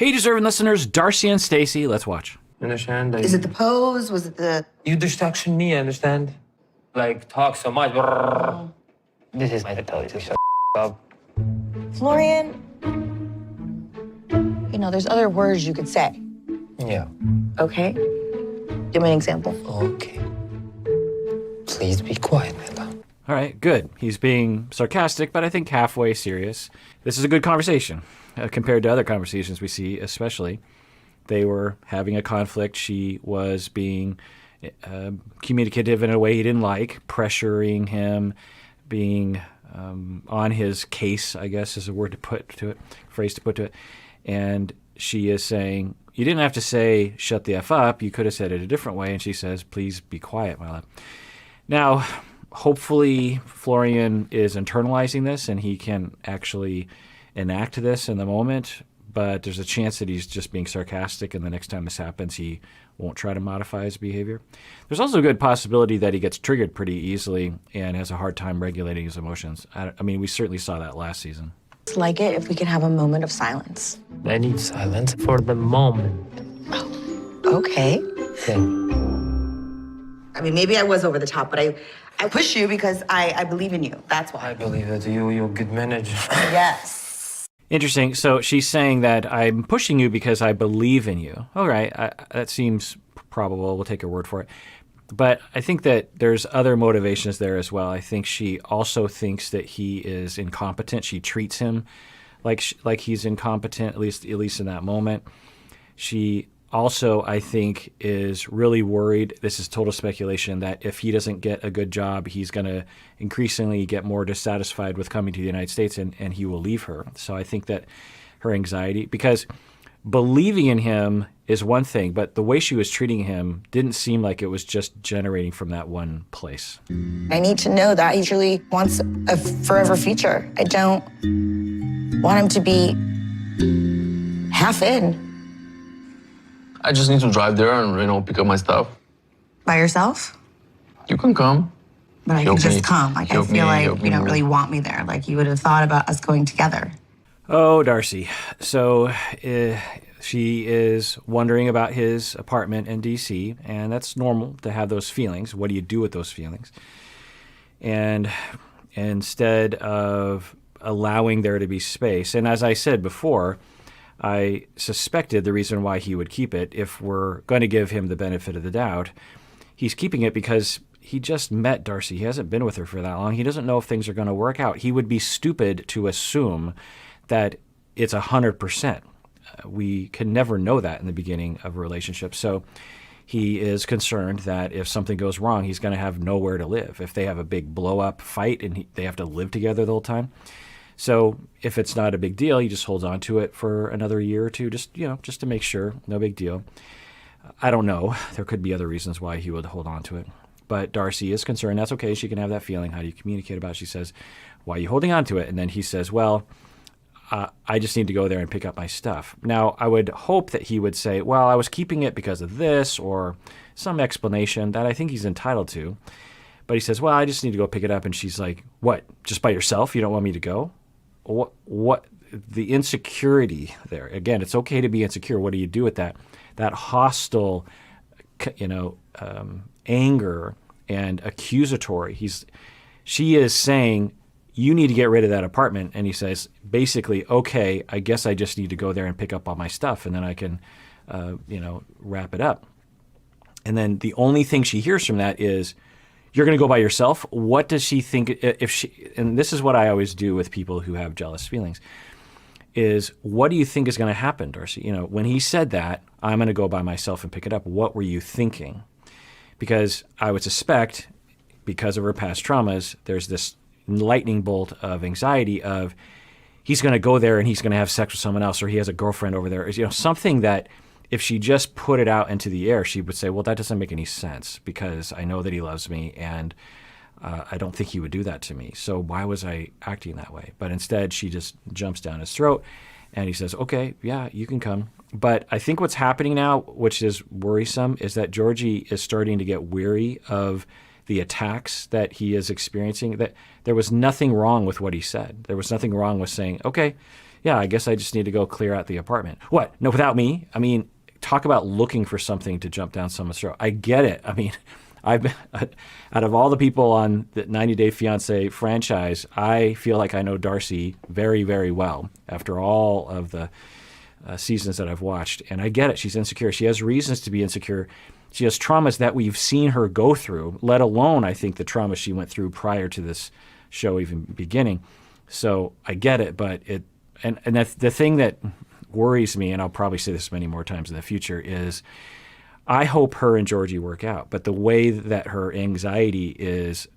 Hey, deserving listeners, Darcey and Stacey, let's watch. Understand? Is it the pose? Was it the... You distraction me, understand? Like, talk so much. This is my mentality, so shut up. Florian, you know, there's other words you could say, Yeah. okay? Give me an example. Okay. Please be quiet, Mela. All right, good. He's being sarcastic, but I think halfway serious. This is a good conversation compared to other conversations we see, especially. They were having a conflict. She was being communicative in a way he didn't like, pressuring him, being on his case, I guess is a word to put to it, phrase to put to it. And she is saying, you didn't have to say, shut the F up. You could have said it a different way. And she says, please be quiet, my love. Now, hopefully Florian is internalizing this and he can actually enact this in the moment. But there's a chance that he's just being sarcastic, and the next time this happens, he won't try to modify his behavior. There's also a good possibility that he gets triggered pretty easily and has a hard time regulating his emotions. I mean, we certainly saw that last season. It's like it if we could have a moment of silence. I need silence for the moment. Okay. Okay. I mean, maybe I was over the top, but I push you because I believe in you. That's I why. believe that you're a good manager. Yes. Interesting. So she's saying that I'm pushing you because I believe in you. All right. That seems probable. We'll take her word for it. But I think that there's other motivations there as well. I think she also thinks that he is incompetent. She treats him like he's incompetent, at least in that moment. She also, I think, is really worried, this is total speculation, that if he doesn't get a good job, he's going to increasingly get more dissatisfied with coming to the United States and he will leave her. So I think that her anxiety, because believing in him is one thing, but the way she was treating him didn't seem like it was just generating from that one place. I need to know that he truly wants a forever future. I don't want him to be half in. I just need to drive there and, pick up my stuff. By yourself? You can come. But I Help could just me. come. Like, I Help feel me, like help you don't me. really want me there. Like, you would have thought about us going together. Oh, Darcey. So she is wondering about his apartment in D.C., and that's normal to have those feelings. What do you do with those feelings? And instead of allowing there to be space, and as I said before, I suspected the reason why he would keep it, if we're going to give him the benefit of the doubt, he's keeping it because he just met Darcey. He hasn't been with her for that long. He doesn't know if things are going to work out. He would be stupid to assume that it's 100%. We can never know that in the beginning of a relationship. So he is concerned that if something goes wrong, he's going to have nowhere to live. If they have a big blow-up fight and they have to live together the whole time. So if it's not a big deal, he just holds on to it for another year or two, just to make sure. No big deal. I don't know. There could be other reasons why he would hold on to it. But Darcey is concerned. That's okay. She can have that feeling. How do you communicate about it? She says, why are you holding on to it? And then he says, well, I just need to go there and pick up my stuff. Now, I would hope that he would say, well, I was keeping it because of this, or some explanation that I think he's entitled to. But he says, well, I just need to go pick it up. And she's like, what, just by yourself? You don't want me to go? What the insecurity there? Again, it's okay to be insecure. What do you do with that? That hostile, anger and accusatory. She is saying, you need to get rid of that apartment. And he says, basically, okay, I guess I just need to go there and pick up all my stuff, and then I can, wrap it up. And then the only thing she hears from that is, you're going to go by yourself? What does she think and this is what I always do with people who have jealous feelings, is what do you think is going to happen, Darcey? When he said that, I'm going to go by myself and pick it up, what were you thinking? Because I would suspect, because of her past traumas, there's this lightning bolt of anxiety of he's going to go there and he's going to have sex with someone else, or he has a girlfriend over there. Something that if she just put it out into the air, she would say, well, that doesn't make any sense because I know that he loves me and I don't think he would do that to me. So why was I acting that way? But instead, she just jumps down his throat and he says, okay, yeah, you can come. But I think what's happening now, which is worrisome, is that Georgie is starting to get weary of the attacks that he is experiencing. That there was nothing wrong with what he said. There was nothing wrong with saying, okay, yeah, I guess I just need to go clear out the apartment. What? No, without me? I mean, talk about looking for something to jump down someone's throat. I get it. I mean, I've been, out of all the people on the 90 Day Fiancé franchise, I feel like I know Darcey very, very well after all of the seasons that I've watched. And I get it. She's insecure. She has reasons to be insecure. She has traumas that we've seen her go through, let alone, I think, the trauma she went through prior to this show even beginning. So I get it, but that's the thing that worries me, and I'll probably say this many more times in the future, is I hope her and Georgie work out. But the way that her anxiety is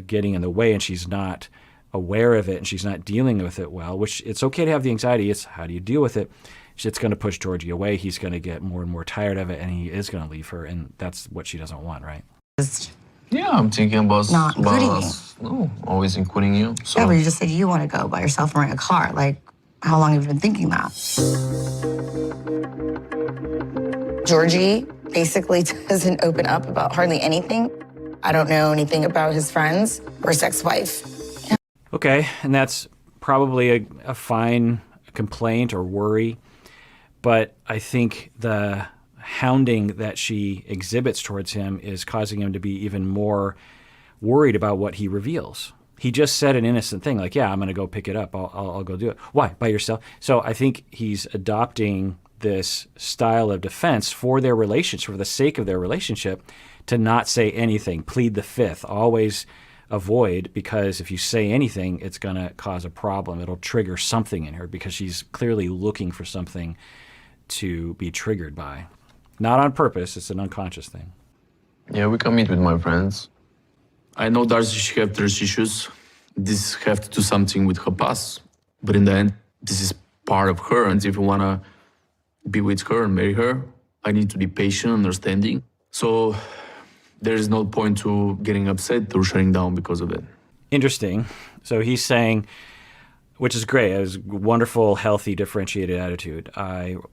getting in the way and she's not aware of it and she's not dealing with it well, which it's okay to have the anxiety, it's how do you deal with it? It's going to push Georgie away. He's going to get more and more tired of it, and he is going to leave her, and that's what she doesn't want, right? Yeah, I'm thinking about Not including you. us. No, always including you. So Yeah, but you just said you want to go by yourself and rent a car. Like, how long have you been thinking that? Georgie basically doesn't open up about hardly anything. I don't know anything about his friends or his ex-wife. Okay, and that's probably a fine complaint or worry, but I think the hounding that she exhibits towards him is causing him to be even more worried about what he reveals. He just said an innocent thing like, yeah, I'm going to go pick it up. I'll go do it. Why? By yourself? So I think he's adopting this style of defense for their relationship, for the sake of their relationship, to not say anything, plead the fifth, always avoid, because if you say anything, it's going to cause a problem. It'll trigger something in her because she's clearly looking for something to be triggered by. Not on purpose, it's an unconscious thing. yeah, we can meet with my friends. I know Darcey, she have trust issues. This have to do something with her past. But in the end, this is part of her. And if you want to be with her and marry her, I need to be patient, understanding. So there is no point to getting upset or shutting down because of it. Interesting. So he's saying, which is great, it was a wonderful, healthy, differentiated attitude.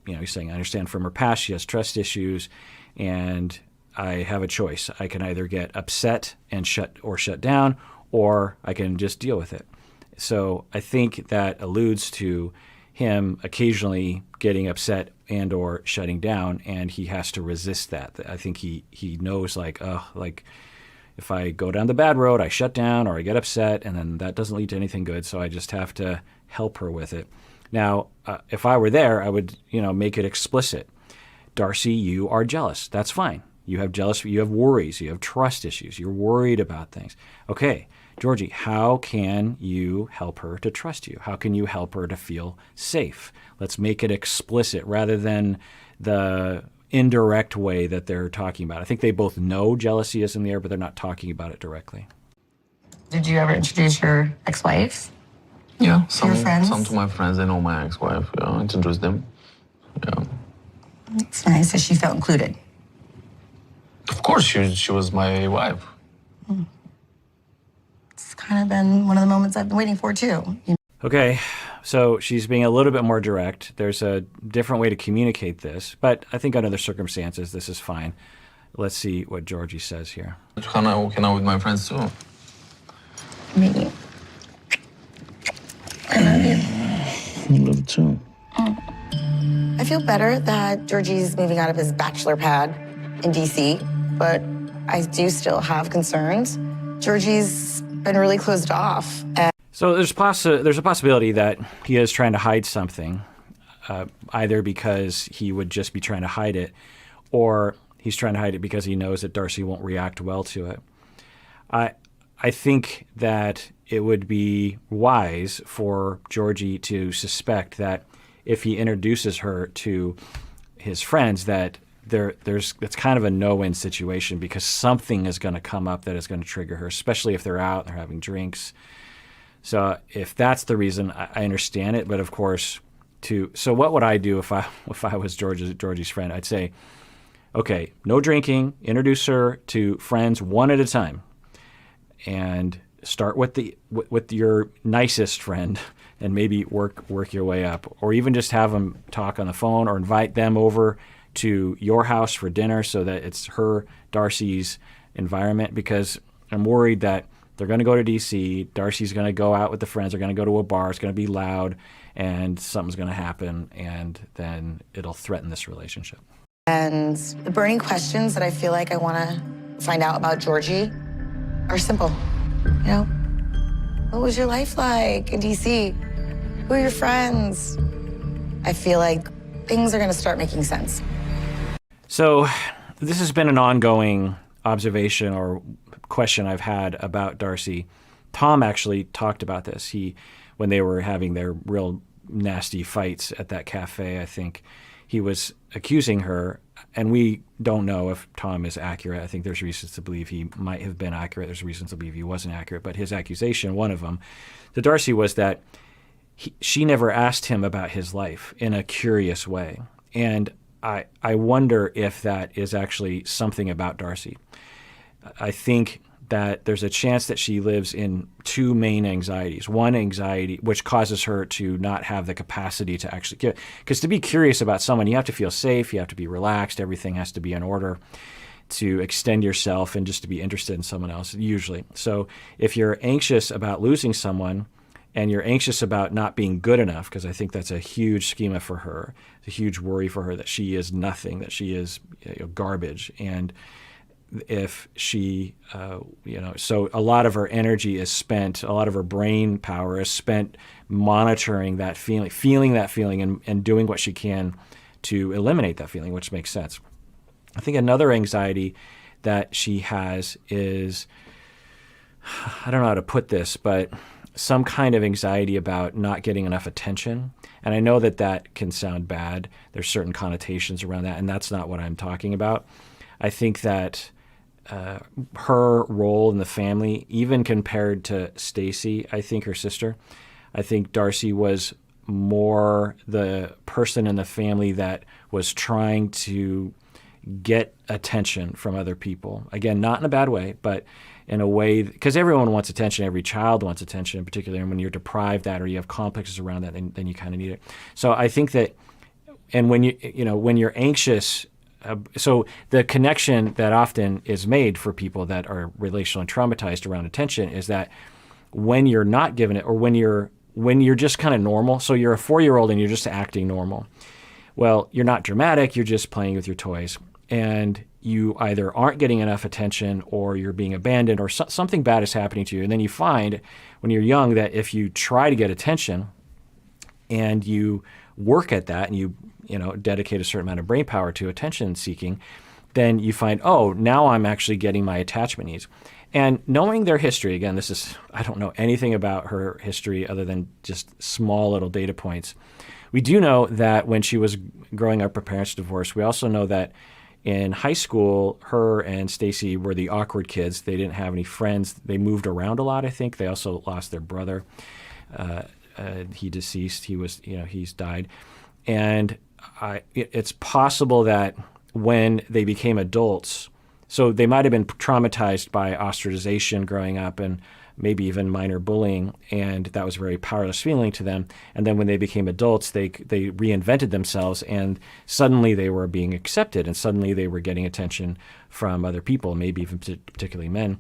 He's saying, I understand from her past, she has trust issues, and I have a choice. I can either get upset and shut down, or I can just deal with it. So I think that alludes to him occasionally getting upset and or shutting down, and he has to resist that. I think he knows, like if I go down the bad road, I shut down or I get upset, and then that doesn't lead to anything good, so I just have to help her with it. Now, if I were there, I would make it explicit. Darcey, you are jealous. That's fine. You have worries, you have trust issues, you're worried about things. Okay, Georgie, how can you help her to trust you? How can you help her to feel safe? Let's make it explicit rather than the indirect way that they're talking about. I think they both know jealousy is in the air, but they're not talking about it directly. Did you ever introduce your ex-wife? Yeah, Your friends? some to my friends. They know my ex-wife. Yeah, introduce them. Yeah. It's nice that she felt included. Of course, she was my wife. It's kind of been one of the moments I've been waiting for, too. Okay, so she's being a little bit more direct. There's a different way to communicate this, but I think under the circumstances, this is fine. Let's see what Georgie says here. Hang out with my friends too. Maybe. I love you. You love too. I feel better that Georgie's moving out of his bachelor pad in D.C., but I do still have concerns. Georgie's been really closed off. So there's a possibility that he is trying to hide something, either because he would just be trying to hide it, or he's trying to hide it because he knows that Darcey won't react well to it. I think that it would be wise for Georgie to suspect that if he introduces her to his friends, that it's kind of a no-win situation, because something is going to come up that is going to trigger her, especially if they're out and they're having drinks. So if that's the reason, I understand it. But of course, so what would I do if I was Georgie's friend? I'd say, okay, no drinking. Introduce her to friends one at a time, and start with your nicest friend, and maybe work your way up, or even just have them talk on the phone, or invite them over to your house for dinner so that it's Darcey's environment, because I'm worried that they're going to go to DC. Darcey's going to go out with the friends. They're going to go to a bar. It's going to be loud, and something's going to happen, and then it'll threaten this relationship. And the burning questions that I feel like I want to find out about Georgie are simple. You know, what was your life like in DC? Who are your friends? I feel like things are going to start making sense. So this has been an ongoing observation or question I've had about Darcey. Tom actually talked about this. When they were having their real nasty fights at that cafe, I think he was accusing her, and we don't know if Tom is accurate. I think there's reasons to believe he might have been accurate. There's reasons to believe he wasn't accurate. But his accusation, one of them, to Darcey was that she never asked him about his life in a curious way. And I wonder if that is actually something about Darcey. I think that there's a chance that she lives in two main anxieties. One anxiety, which causes her to not have the capacity to actually give. Because to be curious about someone, you have to feel safe, you have to be relaxed, everything has to be in order to extend yourself and just to be interested in someone else, usually. So if you're anxious about losing someone, and you're anxious about not being good enough, because I think that's a huge schema for her, it's a huge worry for her that she is nothing, that she is garbage. And if she, so a lot of her energy is spent, a lot of her brain power is spent monitoring that feeling that feeling, and doing what she can to eliminate that feeling, which makes sense. I think another anxiety that she has is, I don't know how to put this, but some kind of anxiety about not getting enough attention. And I know that that can sound bad. There's certain connotations around that, and that's not what I'm talking about. I think that her role in the family, even compared to Stacey, I think her sister, I think Darcey was more the person in the family that was trying to get attention from other people. Again, not in a bad way, but in a way, because everyone wants attention, every child wants attention in particular, and when you're deprived that or you have complexes around that, then you kind of need it. So I think that, and when when you're anxious, so the connection that often is made for people that are relationally traumatized around attention is that when you're not given it, or when you're just kind of normal, so you're a 4-year-old and you're just acting normal. Well, you're not dramatic, you're just playing with your toys. And you either aren't getting enough attention, or you're being abandoned, or something bad is happening to you. And then you find when you're young that if you try to get attention and you work at that, and you dedicate a certain amount of brain power to attention seeking, then you find, oh, now I'm actually getting my attachment needs. And knowing their history, again, I don't know anything about her history other than just small little data points. We do know that when she was growing up, her parents divorced. We also know that in high school, her and Stacey were the awkward kids. They didn't have any friends. They moved around a lot, I think. They also lost their brother. He deceased. He's died. And it's possible that when they became adults, so they might have been traumatized by ostracization growing up and maybe even minor bullying, and that was a very powerless feeling to them. And then when they became adults, they reinvented themselves, and suddenly they were being accepted, and suddenly they were getting attention from other people, maybe even particularly men.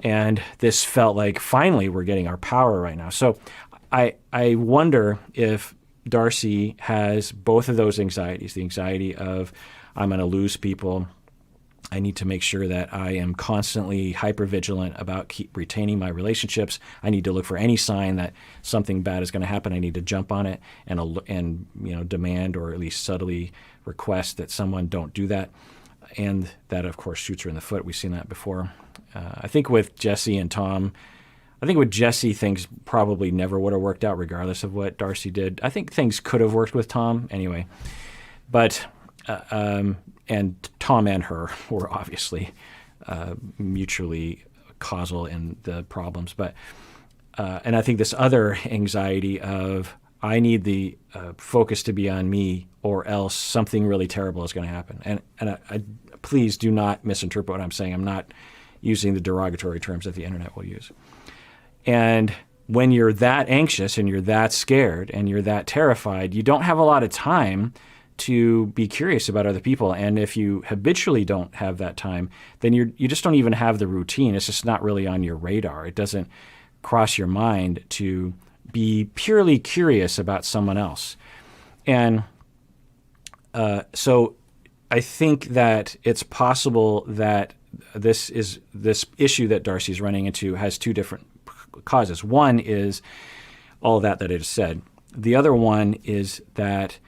And this felt like, finally, we're getting our power right now. So I wonder if Darcey has both of those anxieties, the anxiety of, I'm going to lose people, I need to make sure that I am constantly hypervigilant about retaining my relationships. I need to look for any sign that something bad is going to happen. I need to jump on it and demand, or at least subtly request that someone don't do that. And that, of course, shoots her in the foot. We've seen that before. I think with Jesse and Tom, with Jesse, things probably never would have worked out regardless of what Darcey did. I think things could have worked with Tom anyway. But and Tom and her were obviously mutually causal in the problems. But and I think this other anxiety of, I need the focus to be on me, or else something really terrible is going to happen. And I please do not misinterpret what I'm saying. I'm not using the derogatory terms that the internet will use. And when you're that anxious and you're that scared and you're that terrified, you don't have a lot of time to be curious about other people. And if you habitually don't have that time, then you just don't even have the routine. It's just not really on your radar. It doesn't cross your mind to be purely curious about someone else. And so I think that it's possible that this issue that Darcey's running into has two different causes. One is all that I just said. The other one is that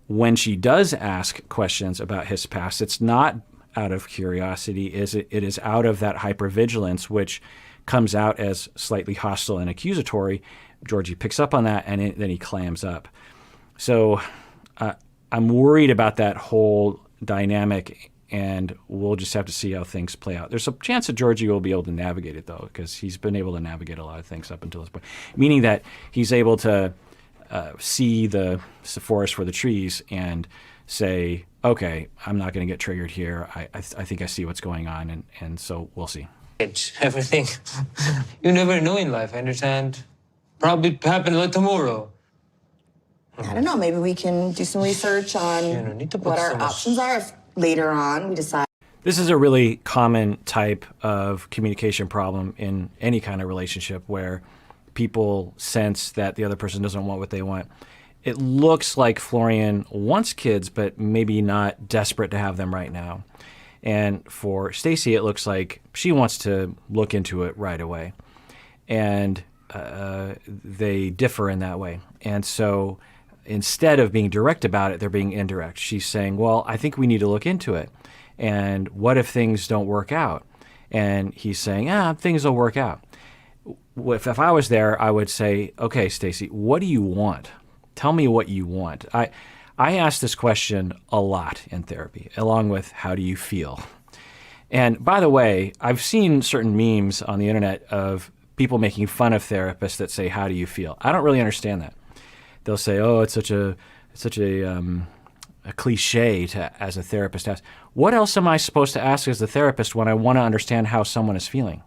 when she does ask questions about his past, it's not out of curiosity, it is out of that hypervigilance, which comes out as slightly hostile and accusatory. Georgie picks up on that, and then he clams up. So I'm worried about that whole dynamic, and we'll just have to see how things play out. There's a chance that Georgie will be able to navigate it, though, because he's been able to navigate a lot of things up until this point, meaning that he's able to see the forest for the trees and say, okay, I'm not going to get triggered here. I think I see what's going on, and so we'll see. Everything. You never know in life, I understand. Probably happen like tomorrow. I don't know, maybe we can do some research on need to put what our some- options are if later on we decide. This is a really common type of communication problem in any kind of relationship where people sense that the other person doesn't want what they want. It looks like Florian wants kids, but maybe not desperate to have them right now. And for Stacey, it looks like she wants to look into it right away. And they differ in that way. And so instead of being direct about it, they're being indirect. She's saying, well, I think we need to look into it. And what if things don't work out? And he's saying, things will work out. If I was there, I would say, okay, Stacey, what do you want? Tell me what you want. I ask this question a lot in therapy, along with how do you feel? And by the way, I've seen certain memes on the internet of people making fun of therapists that say, how do you feel? I don't really understand that. They'll say, oh, it's such a cliche as a therapist to ask. What else am I supposed to ask as a therapist when I want to understand how someone is feeling?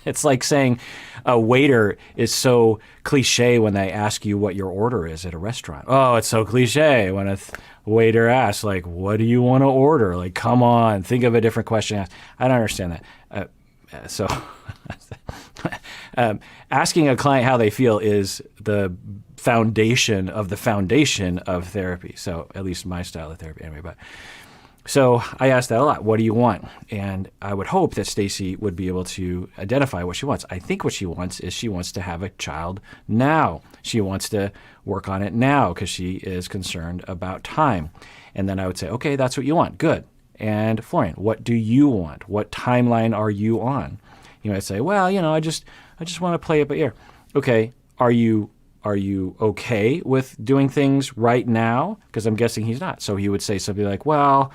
It's like saying a waiter is so cliche when they ask you what your order is at a restaurant. Oh, it's so cliche when a waiter asks, like, what do you want to order? Like, come on, think of a different question. I don't understand that. So asking a client how they feel is the foundation of therapy. So at least my style of therapy anyway. But so I asked that a lot. What do you want? And I would hope that Stacey would be able to identify what she wants. I think what she wants is she wants to have a child now. She wants to work on it now because she is concerned about time. And then I would say, okay, that's what you want. Good. And Florian, what do you want? What timeline are you on? You might say, well, I just want to play it by ear. Okay, are you okay with doing things right now? Because I'm guessing he's not. So he would say something like, well,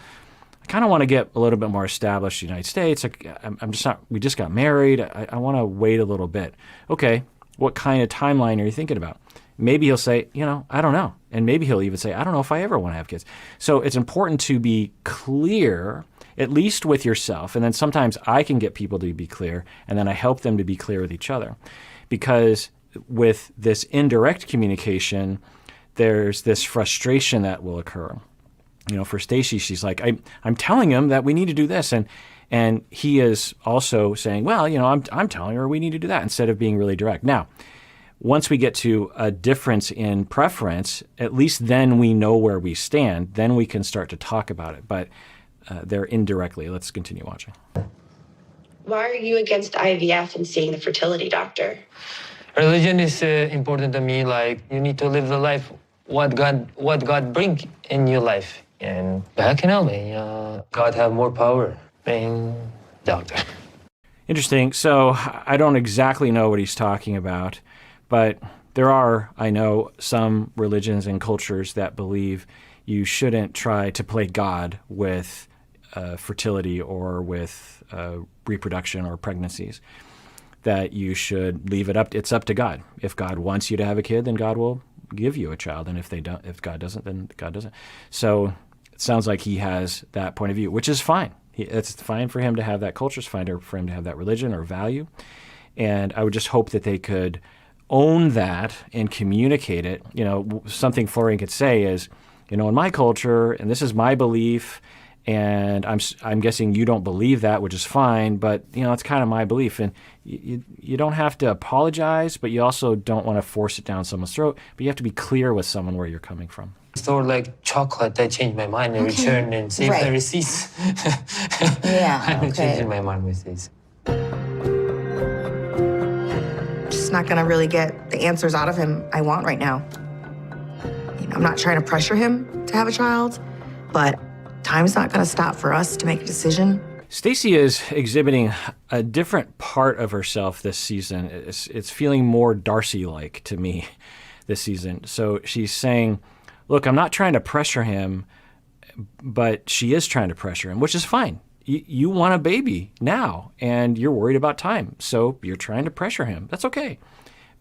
I kind of want to get a little bit more established in the United States. I'm just not, we just got married. I want to wait a little bit. Okay, what kind of timeline are you thinking about? Maybe he'll say, I don't know. And maybe he'll even say, I don't know if I ever want to have kids. So it's important to be clear, at least with yourself. And then sometimes I can get people to be clear, and then I help them to be clear with each other. Because with this indirect communication, there's this frustration that will occur. For Stacey, she's like, I'm telling him that we need to do this. And he is also saying, well, I'm telling her we need to do that, instead of being really direct. Now, once we get to a difference in preference, at least then we know where we stand. Then we can start to talk about it. But they're indirectly. Let's continue watching. Why are you against IVF and seeing the fertility doctor? Religion is important to me. Like, you need to live the life what God bring in your life. And back in LA, God have more power than doctor. Interesting. So I don't exactly know what he's talking about, but there are, I know, some religions and cultures that believe you shouldn't try to play God with fertility or with reproduction or pregnancies. That you should leave it up. It's up to God. If God wants you to have a kid, then God will give you a child, and if God doesn't, then God doesn't. So it sounds like he has that point of view, which is fine. It's fine for him to have that culture. It's fine for him to have that religion or value. And I would just hope that they could own that and communicate it. Something Florian could say is, in my culture, and this is my belief, and I'm guessing you don't believe that, which is fine, but it's kind of my belief. And you don't have to apologize, but you also don't want to force it down someone's throat. But you have to be clear with someone where you're coming from. Store like chocolate, I changed my mind and returned and saved the receipts. Yeah, I'm okay. changing my mind with this. Just not gonna really get the answers out of him I want right now. I'm not trying to pressure him to have a child, but time's not gonna stop for us to make a decision. Stacey is exhibiting a different part of herself this season. It's feeling more Darcey-like to me this season. So she's saying, look, I'm not trying to pressure him, but she is trying to pressure him, which is fine. You want a baby now, and you're worried about time, so you're trying to pressure him. That's okay.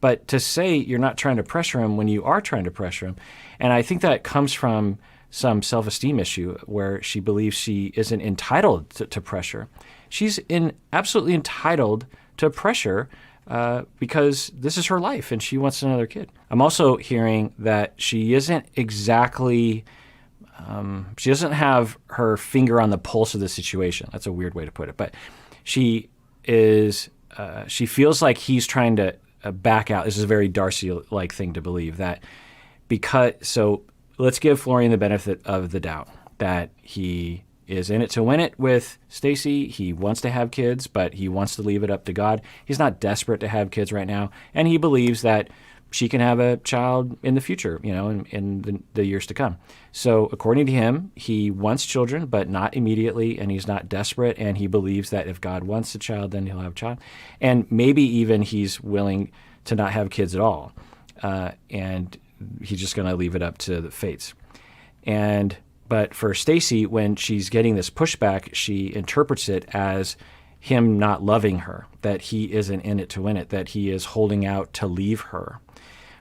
But to say you're not trying to pressure him when you are trying to pressure him, and I think that comes from some self-esteem issue where she believes she isn't entitled to pressure. She's absolutely entitled to pressure because this is her life and she wants another kid. I'm also hearing that she isn't exactly, she doesn't have her finger on the pulse of the situation. That's a weird way to put it. But she feels like he's trying to back out. This is a very Darcey-like thing to believe that so let's give Florian the benefit of the doubt that he is in it to win it with Stacey. He wants to have kids, but he wants to leave it up to God. He's not desperate to have kids right now, and he believes that she can have a child in the future, in the years to come. So according to him, he wants children, but not immediately, and he's not desperate, and he believes that if God wants a child, then he'll have a child. And maybe even he's willing to not have kids at all, and he's just going to leave it up to the fates. But for Stacey, when she's getting this pushback, she interprets it as him not loving her, that he isn't in it to win it, that he is holding out to leave her,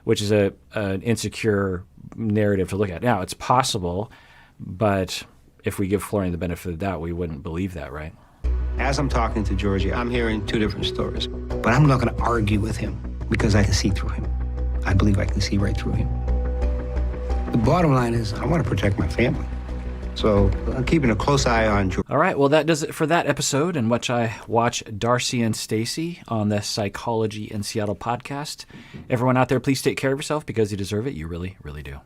which is an insecure narrative to look at. Now, it's possible, but if we give Florian the benefit of the doubt, we wouldn't believe that, right? As I'm talking to Georgie, I'm hearing two different stories. But I'm not going to argue with him because I can see through him. I believe I can see right through him. The bottom line is I want to protect my family. So I'm keeping a close eye on Georgie. All right, well, that does it for that episode in which I watch Darcey and Stacey on the Psychology in Seattle podcast. Everyone out there, please take care of yourself because you deserve it. You really, really do.